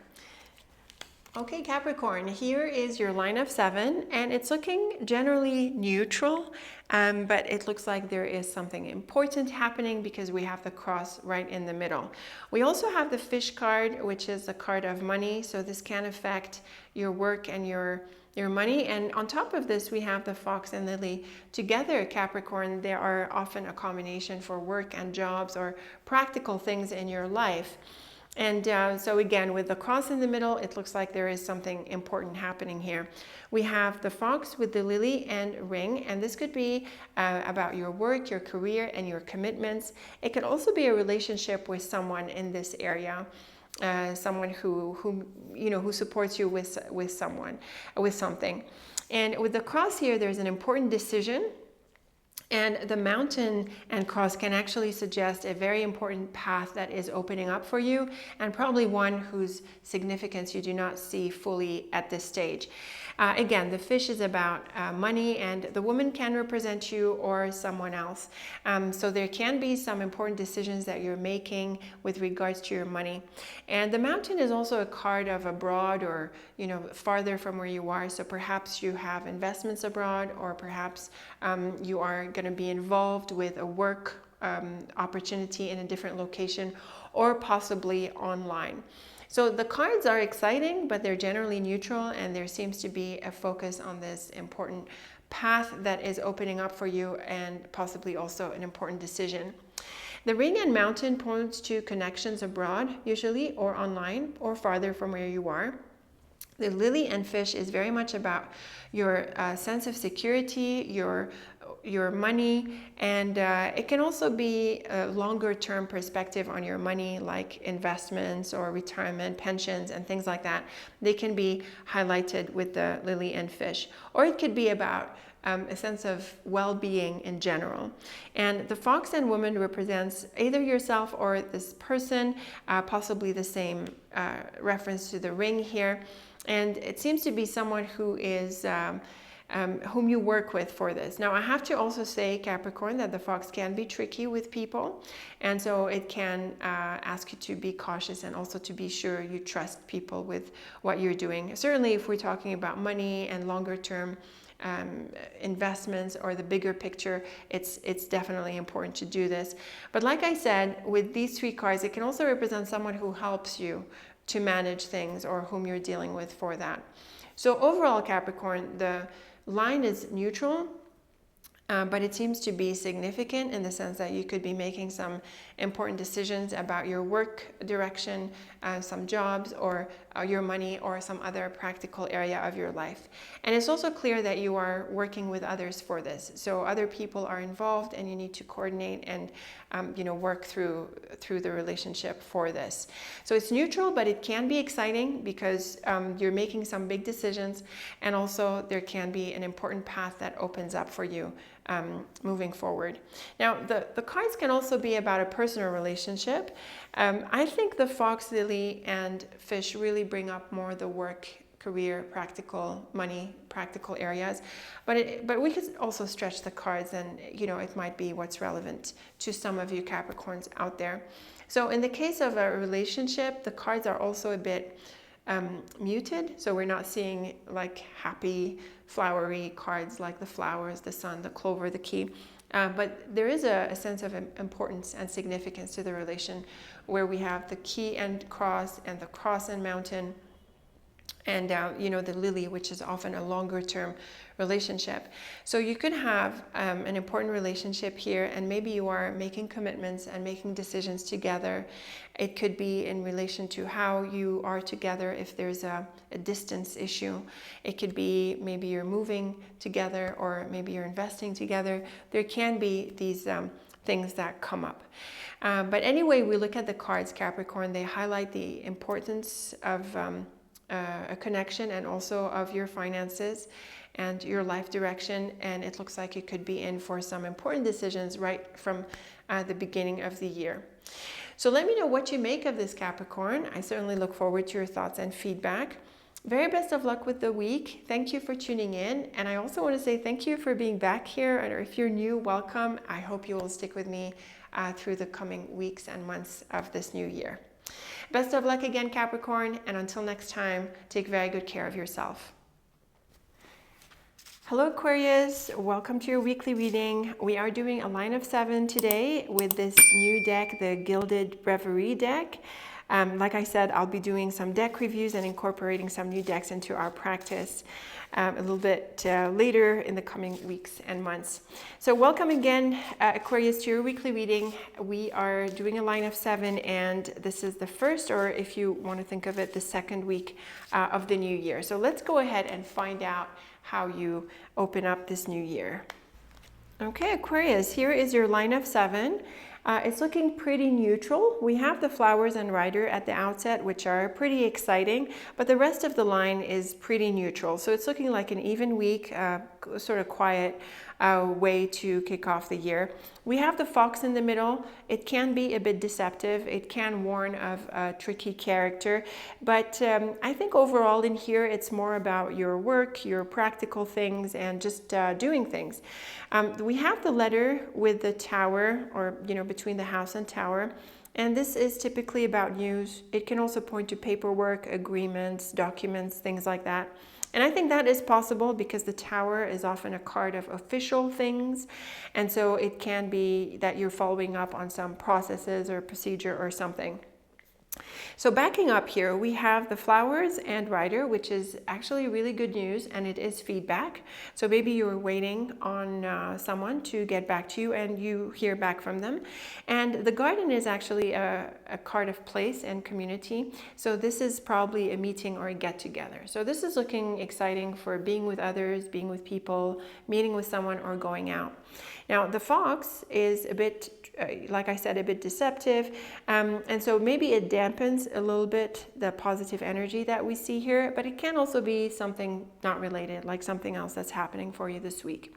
Okay, Capricorn, here is your line of 7, and it's looking generally neutral, but it looks like there is something important happening because we have the cross right in the middle. We also have the Fish card, which is a card of money, so this can affect your work and your your money. And on top of this, we have the Fox and Lily together, Capricorn. They are often a combination for work and jobs or practical things in your life. And so again, with the cross in the middle, it looks like there is something important happening here. We have the Fox with the Lily and ring, and this could be about your work, your career, and your commitments. It could also be a relationship with someone in this area. Someone who supports you with something. And with the cross here, there's an important decision. And the mountain and cross can actually suggest a very important path that is opening up for you, and probably one whose significance you do not see fully at this stage. Again, the fish is about money, and the woman can represent you or someone else. So there can be some important decisions that you're making with regards to your money. And the mountain is also a card of abroad, or farther from where you are. So perhaps you have investments abroad, or perhaps you are going to be involved with a work opportunity in a different location, or possibly online. So the cards are exciting, but they're generally neutral, and there seems to be a focus on this important path that is opening up for you, and possibly also an important decision. The ring and mountain points to connections abroad, usually, or online, or farther from where you are. The lily and fish is very much about your sense of security, your money, and it can also be a longer term perspective on your money, like investments or retirement, pensions, and things like that. They can be highlighted with the lily and fish. Or it could be about a sense of well-being in general. And the fox and woman represents either yourself or this person, possibly the same reference to the ring here. And it seems to be someone who is whom you work with for this. Now, I have to also say, Capricorn, that the fox can be tricky with people, and so it can ask you to be cautious and also to be sure you trust people with what you're doing. Certainly, if we're talking about money and longer term investments or the bigger picture, it's definitely important to do this. But like I said, with these three cards, it can also represent someone who helps you to manage things, or whom you're dealing with for that. So overall, Capricorn, the line is neutral, but it seems to be significant in the sense that you could be making some important decisions about your work direction, some jobs, or your money, or some other practical area of your life. And it's also clear that you are working with others for this. So other people are involved, and you need to coordinate and work through the relationship for this. So it's neutral, but it can be exciting because you're making some big decisions, and also there can be an important path that opens up for you moving forward. Now, the cards can also be about a personal relationship. I think the fox, lily, and fish really bring up more the work, career, practical, money, practical areas. But we could also stretch the cards, and it might be what's relevant to some of you Capricorns out there. So in the case of a relationship, the cards are also a bit muted. So we're not seeing like happy, flowery cards like the flowers, the sun, the clover, the key. But there is a sense of importance and significance to the relation, where we have the key and cross, and the cross and mountain, and the lily, which is often a longer term relationship. So you could have an important relationship here, and maybe you are making commitments and making decisions together. It could be in relation to how you are together, if there's a distance issue. It could be maybe you're moving together, or maybe you're investing together. There can be these things that come up. But anyway, we look at the cards, Capricorn. They highlight the importance of a connection, and also of your finances and your life direction. And it looks like you could be in for some important decisions right from the beginning of the year. So let me know what you make of this, Capricorn. I certainly look forward to your thoughts and feedback. Very best of luck with the week. Thank you for tuning in. And I also want to say thank you for being back here. And if you're new, welcome. I hope you will stick with me through the coming weeks and months of this new year. Best of luck again, Capricorn, and until next time, take very good care of yourself. Hello, Aquarius. Welcome to your weekly reading. We are doing a line of 7 today with this new deck, the Gilded Reverie deck. Like I said, I'll be doing some deck reviews and incorporating some new decks into our practice a little bit later in the coming weeks and months. So welcome again, Aquarius, to your weekly reading. We are doing a line of 7, and this is the first, or if you want to think of it, the second week of the new year. So let's go ahead and find out how you open up this new year. Okay, Aquarius, here is your line of 7. It's looking pretty neutral. We have the flowers and rider at the outset, which are pretty exciting, but the rest of the line is pretty neutral. So it's looking like an even week, sort of quiet way to kick off the year. We have the fox in the middle. It can be a bit deceptive. It can warn of a tricky character, but I think overall in here, it's more about your work, your practical things, and just doing things. We have the letter with the tower, or, you know, between the house and tower. And this is typically about news. It can also point to paperwork, agreements, documents, things like that. And I think that is possible because the tower is often a card of official things. And so it can be that you're following up on some processes or procedure or something. So backing up here, we have the flowers and rider, which is actually really good news, and it is feedback. So maybe you were waiting on someone to get back to you and you hear back from them. And the garden is actually a card of place and community. So this is probably a meeting or a get together. So this is looking exciting for being with others, being with people, meeting with someone, or going out. Now the fox is a bit, like I said, a bit deceptive, and so maybe it dampens a little bit the positive energy that we see here, but it can also be something not related, like something else that's happening for you this week.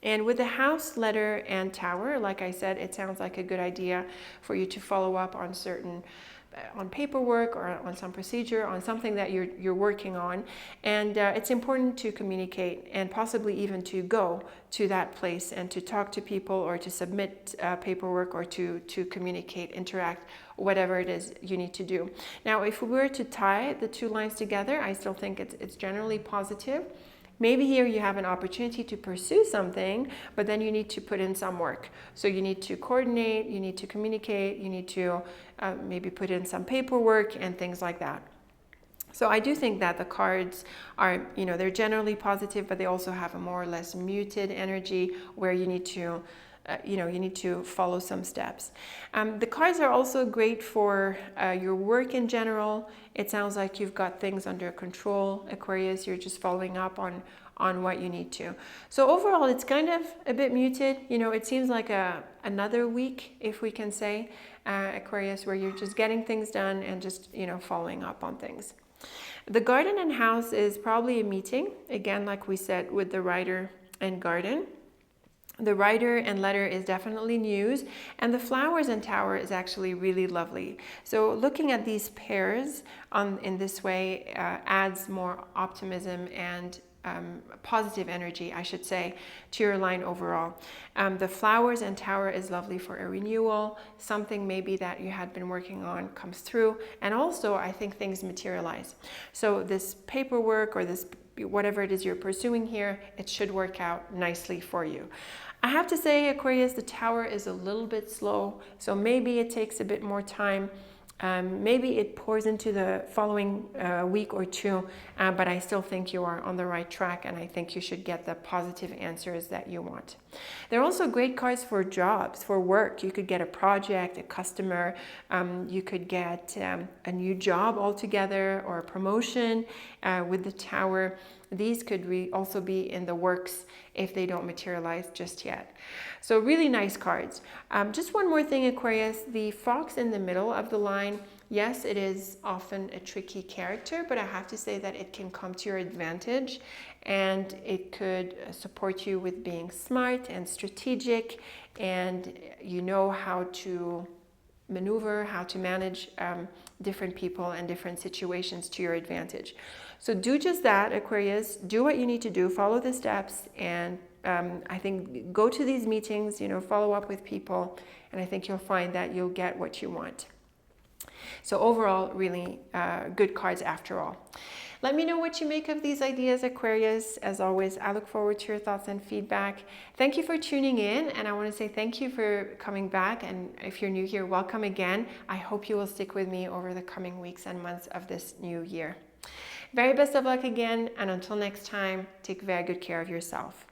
And with the house, letter, and tower, like I said, it sounds like a good idea for you to follow up on certain on paperwork or on some procedure, on something that you're working on. And it's important to communicate and possibly even to go to that place and to talk to people or to submit paperwork or to communicate, interact, whatever it is you need to do. Now, if we were to tie the two lines together, I still think it's generally positive. Maybe here you have an opportunity to pursue something, but then you need to put in some work. So you need to coordinate, you need to communicate, you need to maybe put in some paperwork and things like that. So I do think that the cards are, you know, they're generally positive, but they also have a more or less muted energy where you need to you need to follow some steps. The cards are also great for your work in general. It sounds like you've got things under control, Aquarius. You're just following up on what you need to. So overall, it's kind of a bit muted. You know, it seems like another week, if we can say, Aquarius, where you're just getting things done and just, you know, following up on things. The garden and house is probably a meeting, again, like we said, with the rider and garden. The rider and letter is definitely news, and the flowers and tower is actually really lovely. So looking at these pairs in this way adds more optimism and positive energy, I should say, to your line overall. The flowers and tower is lovely for a renewal. Something maybe that you had been working on comes through, and also I think things materialize. So this paperwork or this whatever it is you're pursuing here, it should work out nicely for you. I have to say, Aquarius, the tower is a little bit slow, so maybe it takes a bit more time. Maybe it pours into the following week or two, but I still think you are on the right track, and I think you should get the positive answers that you want. They're also great cards for jobs, for work. You could get a project, a customer, you could get a new job altogether or a promotion with the tower. These could also be in the works if they don't materialize just yet. So really nice cards. Just one more thing, Aquarius, the fox in the middle of the line, yes, it is often a tricky character, but I have to say that it can come to your advantage, and it could support you with being smart and strategic, and you know how to maneuver, how to manage different people and different situations to your advantage. So do just that, Aquarius. Do what you need to do, follow the steps, and I think go to these meetings, you know, follow up with people, and I think you'll find that you'll get what you want. So overall, really good cards after all. Let me know what you make of these ideas, Aquarius. As always, I look forward to your thoughts and feedback. Thank you for tuning in, and I want to say thank you for coming back. And if you're new here, welcome again. I hope you will stick with me over the coming weeks and months of this new year. Very best of luck again, and until next time, take very good care of yourself.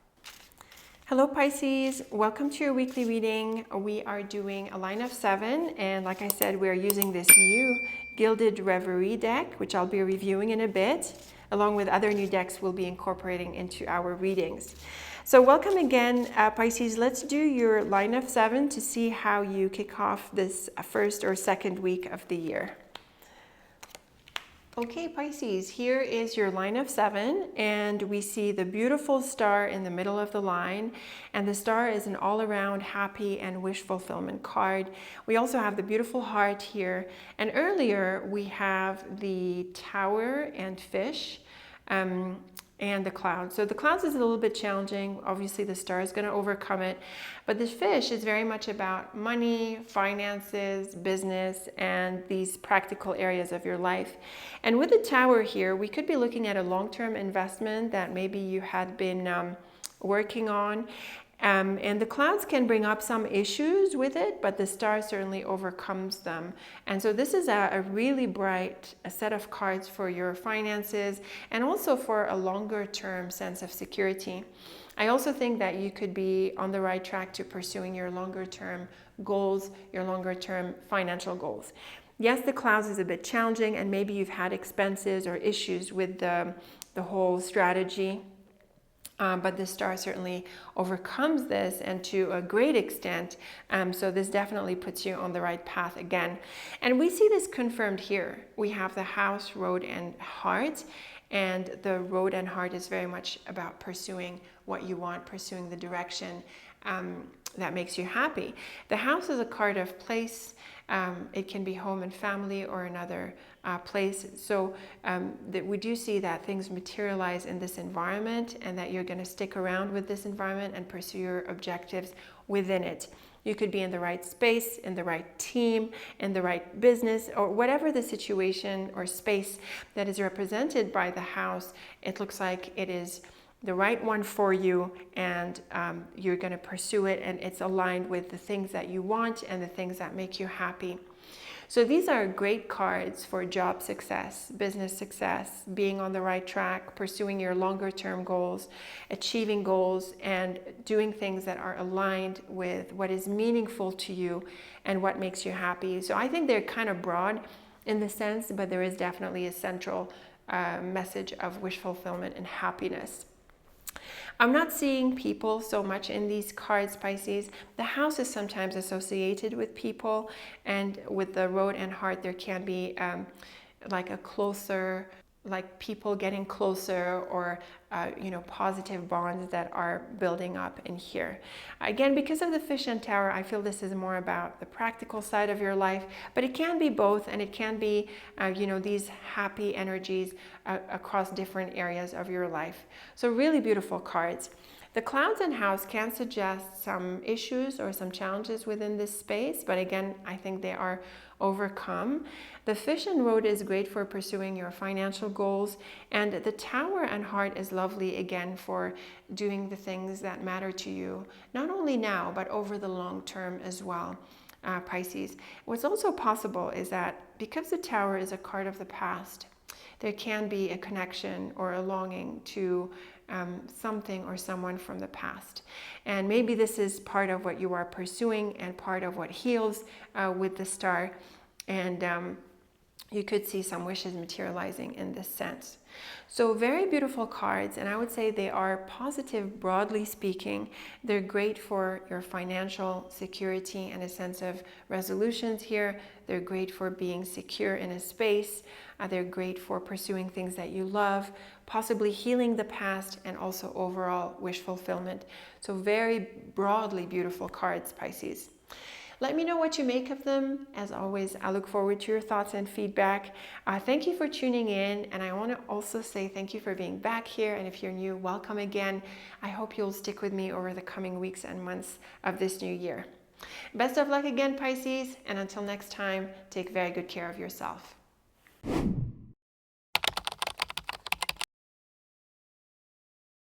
Hello Pisces, welcome to your weekly reading. We are doing a line of 7, and like I said, we're using this new Gilded Reverie deck, which I'll be reviewing in a bit, along with other new decks we'll be incorporating into our readings. So welcome again, Pisces. Let's do your line of 7 to see how you kick off this first or second week of the year. Okay, Pisces, here is your line of 7, and we see the beautiful star in the middle of the line, and the star is an all-around happy and wish fulfillment card. We also have the beautiful heart here, and earlier we have the Tower and Fish, and the clouds. So the clouds is a little bit challenging. Obviously the star is going to overcome it, but the fish is very much about money, finances, business, and these practical areas of your life. And with the Tower here, we could be looking at a long-term investment that maybe you had been working on. And the clouds can bring up some issues with it, but the star certainly overcomes them. And so this is a really bright set of cards for your finances and also for a longer term sense of security. I also think that you could be on the right track to pursuing your longer term goals, your longer term financial goals. Yes, the clouds is a bit challenging, and maybe you've had expenses or issues with the whole strategy. But the star certainly overcomes this, and to a great extent. So this definitely puts you on the right path again. And we see this confirmed here. We have the House, Road, and Heart. And the Road and Heart is very much about pursuing what you want, pursuing the direction that makes you happy. The House is a card of place. It can be home and family or another place. So that we do see that things materialize in this environment, and that you're going to stick around with this environment and pursue your objectives within it. You could be in the right space, in the right team, in the right business, or whatever the situation or space that is represented by the House. It looks like it is the right one for you, and you're going to pursue it, and it's aligned with the things that you want and the things that make you happy. So these are great cards for job success, business success, being on the right track, pursuing your longer term goals, achieving goals, and doing things that are aligned with what is meaningful to you and what makes you happy. So I think they're kind of broad in the sense, but there is definitely a central message of wish fulfillment and happiness. I'm not seeing people so much in these cards, Pisces. The House is sometimes associated with people, and with the Road and Heart, there can be like a closer, like people getting closer, or positive bonds that are building up in here. Again, because of the Fish and Tower, I feel this is more about the practical side of your life, but it can be both, and it can be these happy energies across different areas of your life. So really beautiful cards. The Clouds and House can suggest some issues or some challenges within this space, but again, I think they are overcome. The Fish and Road is great for pursuing your financial goals, and the Tower and Heart is lovely again for doing the things that matter to you, not only now, but over the long term as well, Pisces. What's also possible is that because the Tower is a card of the past, there can be a connection or a longing to something or someone from the past. And maybe this is part of what you are pursuing and part of what heals with the star. And you could see some wishes materializing in this sense. So very beautiful cards, and I would say they are positive, broadly speaking. They're great for your financial security and a sense of resolutions here. They're great for being secure in a space. They're great for pursuing things that you love, possibly healing the past, and also overall wish fulfillment. So very broadly beautiful cards, Pisces. Let me know what you make of them. As always, I look forward to your thoughts and feedback. Thank you for tuning in, and I want to also say thank you for being back here, and if you're new, welcome again. I hope you'll stick with me over the coming weeks and months of this new year. Best of luck again, Pisces, and until next time, take very good care of yourself.